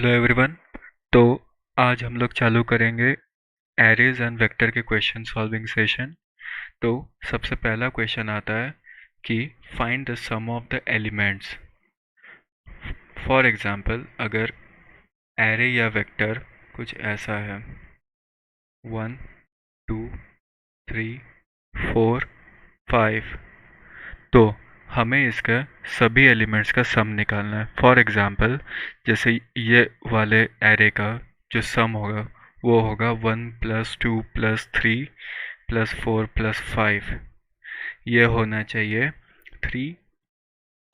Hello everyone. तो आज हम लोग चालू करेंगे एरेज एंड वेक्टर के क्वेश्चन सॉल्विंग सेशन। तो सबसे पहला क्वेश्चन आता है कि find the sum of the elements. For example अगर एरे या वेक्टर कुछ ऐसा है 1 2 3 4 5, तो हमें इसका सभी एलिमेंट्स का सम निकालना है। फॉर एग्जांपल जैसे ये वाले एरे का जो सम होगा वो होगा 1 + 2 + 3 + 4 + 5। ये होना चाहिए 3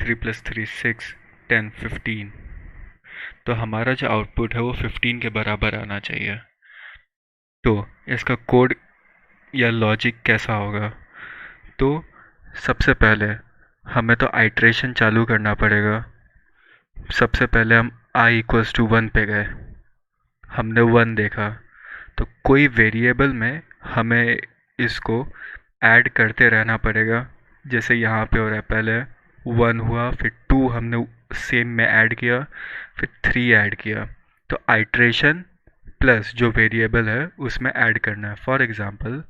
3 + 3 6 10 15। तो हमारा जो आउटपुट है वो 15 के बराबर आना चाहिए। तो इसका कोड या लॉजिक कैसा होगा? तो सबसे पहले हमें तो आइट्रेशन चालू करना पड़ेगा। सबसे पहले हम i = 1 पे गए, हमने 1 देखा, तो कोई वेरिएबल में हमें इसको ऐड करते रहना पड़ेगा। जैसे यहाँ पे हो रहा है, पहले 1 हुआ, फिर 2 हमने सेम में ऐड किया, फिर 3 ऐड किया। तो आइट्रेशन प्लस जो वेरिएबल है उसमें ऐड करना है। फॉर एग्जांपल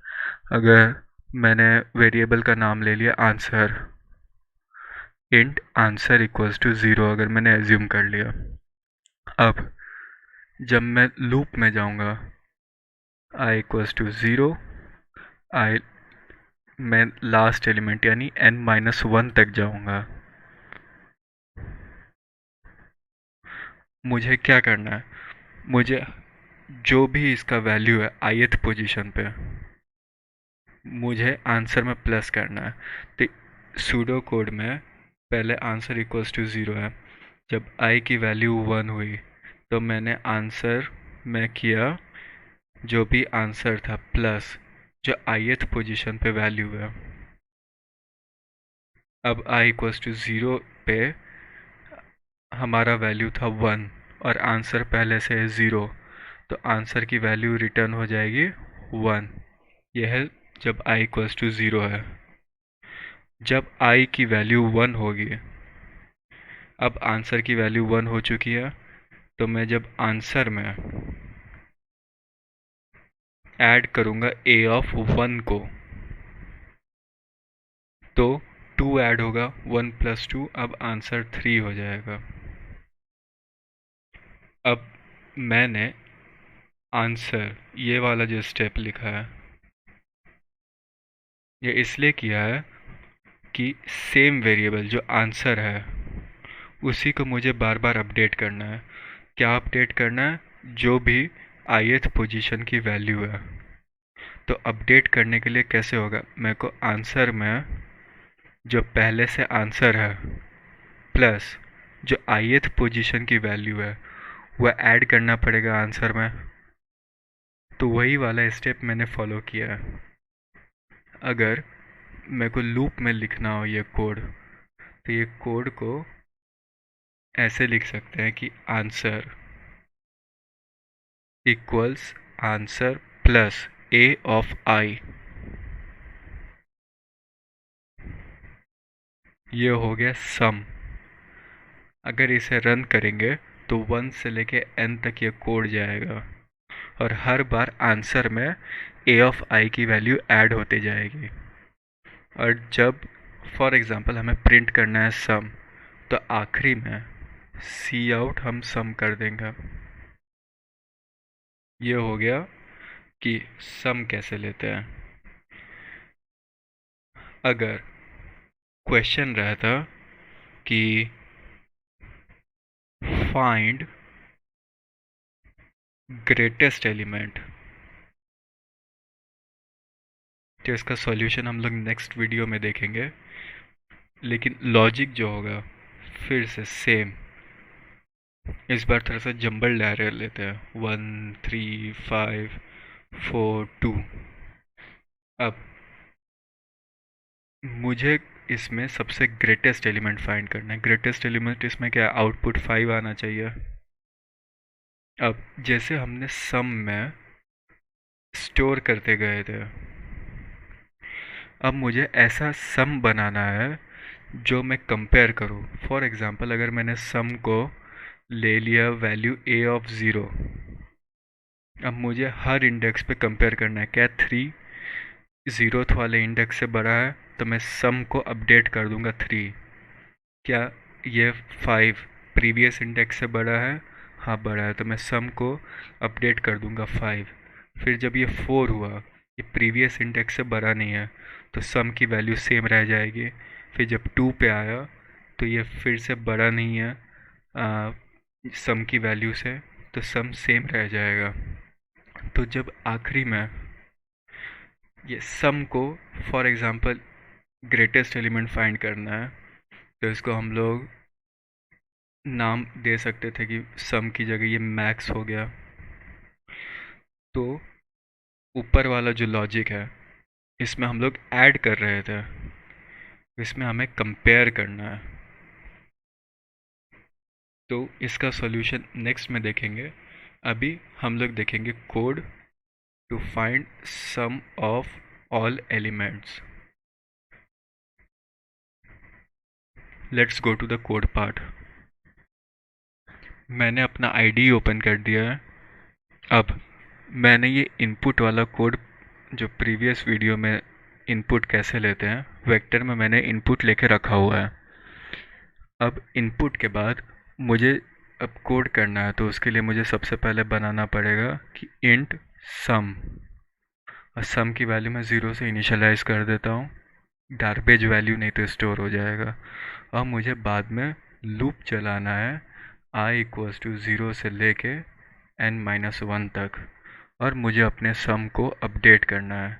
अगर मैंने वेरिएबल का नाम ले लिया आंसर, इंट आंसर = 0 अगर मैंने एज्यूम कर लिया। अब जब मैं लूप में जाऊंगा i = 0, आई मैं लास्ट एलिमेंट यानी n-1 तक जाऊंगा। मुझे क्या करना है? मुझे जो भी इसका वैल्यू है ith पोजीशन पे, मुझे आंसर में प्लस करना है। तो सूडो कोड में पहले आंसर = 0 है। जब i की वैल्यू 1 हुई तो मैंने आंसर में किया जो भी आंसर था प्लस जो ith पोजीशन पे वैल्यू है। अब i = 0 पे हमारा वैल्यू था 1 और आंसर पहले से है 0, तो आंसर की वैल्यू रिटर्न हो जाएगी 1। यह है जब i = 0 है। जब i की वैल्यू 1 होगी, अब आंसर की वैल्यू 1 हो चुकी है, तो मैं जब आंसर में ऐड करूँगा a(1) को, तो 2 ऐड होगा, 1 + 2, अब आंसर 3 हो जाएगा। अब मैंने आंसर ये वाला जो स्टेप लिखा है ये इसलिए किया है कि सेम वेरिएबल जो आंसर है उसी को मुझे बार बार अपडेट करना है। क्या अपडेट करना है? जो भी ith पोजीशन की वैल्यू है। तो अपडेट करने के लिए कैसे होगा? मेरे को आंसर में जो पहले से आंसर है प्लस जो ith पोजीशन की वैल्यू है वह ऐड करना पड़ेगा आंसर में। तो वही वाला स्टेप मैंने फॉलो किया है। अगर मेरे को लूप में लिखना हो ये कोड, तो ये कोड को ऐसे लिख सकते हैं कि answer equals answer plus a(i). ये हो गया सम। अगर इसे रन करेंगे तो 1 से लेके n तक ये कोड जाएगा और हर बार आंसर में a(i) की वैल्यू ऐड होती जाएगी। और जब फॉर एग्जांपल हमें प्रिंट करना है सम, तो आखिरी में cout हम सम कर देंगे। ये हो गया कि सम कैसे लेते हैं। अगर क्वेश्चन रहता कि फाइंड ग्रेटेस्ट एलिमेंट, तो इसका सॉल्यूशन हम लोग नेक्स्ट वीडियो में देखेंगे। लेकिन लॉजिक जो होगा फिर से सेम, इस बार थोड़ा सा जंबल डायरे लेते हैं 1 3 5 4 2। अब मुझे इसमें सबसे ग्रेटेस्ट एलिमेंट फाइंड करना है। ग्रेटेस्ट एलिमेंट इसमें क्या, आउटपुट 5 आना चाहिए। अब जैसे हमने सम में स्टोर करते गए थे, अब मुझे ऐसा सम बनाना है जो मैं कंपेयर करूं। फॉर एग्जांपल अगर मैंने सम को ले लिया वैल्यू ए ऑफ ज़ीरो। अब मुझे हर इंडेक्स पे कंपेयर करना है। क्या 3 ज़ीरोथ वाले इंडेक्स से बड़ा है तो मैं सम को अपडेट कर दूंगा 3। क्या ये 5 प्रीवियस इंडेक्स से बड़ा है? हाँ बड़ा है, तो मैं सम को अपडेट कर दूंगा 5। फिर जब ये 4 हुआ, ये प्रीवियस इंडेक्स से बड़ा नहीं है, तो सम की वैल्यू सेम रह जाएगी। फिर जब 2 पे आया तो ये फिर से बड़ा नहीं है सम की वैल्यू से, तो सम सेम रह जाएगा। तो जब आखिरी में ये सम को, for example greatest element find करना है, तो इसको हम लोग नाम दे सकते थे कि सम की जगह ये मैक्स हो गया। तो ऊपर वाला जो लॉजिक है, इसमें हम लोग ऐड कर रहे थे, इसमें हमें कंपेयर करना है। तो इसका सॉल्यूशन नेक्स्ट में देखेंगे। अभी हम लोग देखेंगे code to find sum of all elements. Let's go to the code part. मैंने अपना आईडी ओपन कर दिया है। अब मैंने ये इनपुट वाला कोड, जो प्रीवियस वीडियो में इनपुट कैसे लेते हैं, वेक्टर में मैंने इनपुट लेके रखा हुआ है। अब इनपुट के बाद मुझे अब कोड करना है, तो उसके लिए मुझे सबसे पहले बनाना पड़ेगा कि इंट सम, और सम की वैल्यू मैं 0 से इनिशियलाइज कर देता हूँ, गार्बेज वैल्यू नहीं तो स्टोर हो जाएगा। अब मुझे बाद में लूप चलाना है i=0 से लेके n-1 तक, और मुझे अपने सम को अपडेट करना है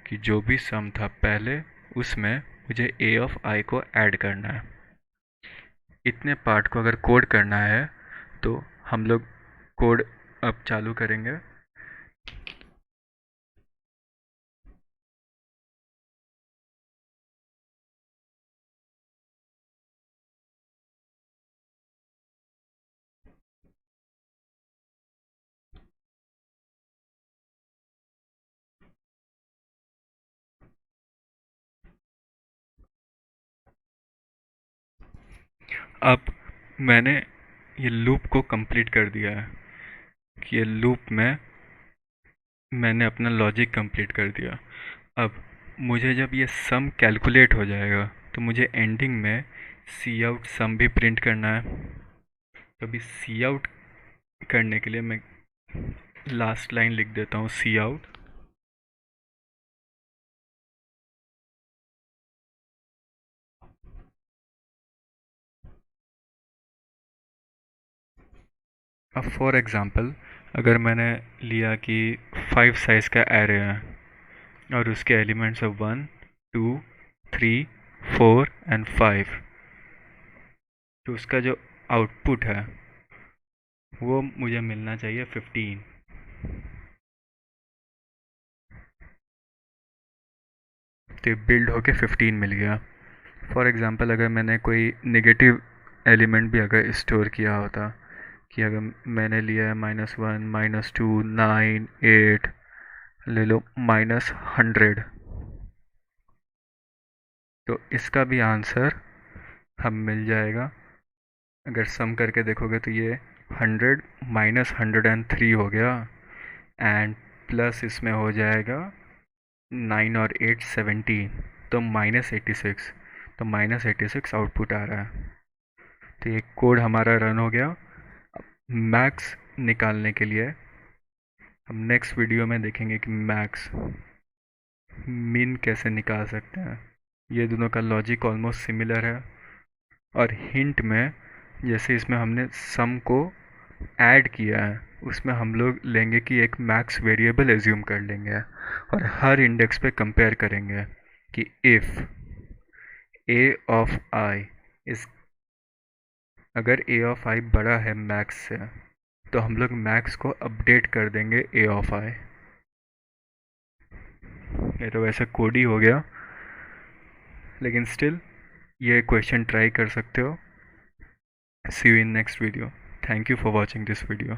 कि जो भी सम था पहले, उसमें मुझे a ऑफ i को ऐड करना है। इतने पार्ट को अगर कोड करना है तो हम लोग कोड अब चालू करेंगे। अब मैंने ये लूप को कंप्लीट कर दिया है कि ये लूप में मैंने अपना लॉजिक कंप्लीट कर दिया। अब मुझे जब ये सम कैलकुलेट हो जाएगा तो मुझे एंडिंग में सी आउट सम भी प्रिंट करना है। तो अभी सी आउट करने के लिए मैं लास्ट लाइन लिख देता हूँ, सी आउट। अब फॉर एग्ज़ाम्पल अगर मैंने लिया कि 5 साइज़ का एरे है और उसके एलिमेंट्स है 1 2 3 4 एंड 5, तो उसका जो आउटपुट है वो मुझे मिलना चाहिए 15। तो बिल्ड होके 15 मिल गया। फॉर एग्ज़ाम्पल अगर मैंने कोई नेगेटिव एलिमेंट भी अगर स्टोर किया होता, कि अगर मैंने लिया है -1 -2 9 8, ले लो -100, तो इसका भी आंसर हम मिल जाएगा। अगर सम करके देखोगे तो ये 100 -103 हो गया, एंड प्लस इसमें हो जाएगा 9 और 8 17, तो -86। तो -86 आउटपुट आ रहा है। तो ये कोड हमारा रन हो गया। मैक्स निकालने के लिए हम नेक्स्ट वीडियो में देखेंगे कि मैक्स मिन कैसे निकाल सकते हैं। ये दोनों का लॉजिक ऑलमोस्ट सिमिलर है। और हिंट में, जैसे इसमें हमने सम को ऐड किया है, उसमें हम लोग लेंगे कि एक मैक्स वेरिएबल एज्यूम कर लेंगे और हर इंडेक्स पे कंपेयर करेंगे कि इफ़ a ऑफ i इस, अगर a ऑफ i बड़ा है मैक्स से, तो हम लोग मैक्स को अपडेट कर देंगे a ऑफ i। ये तो वैसे कोड ही हो गया, लेकिन स्टिल ये क्वेश्चन ट्राई कर सकते हो। See you in next video. Thank you for watching this video.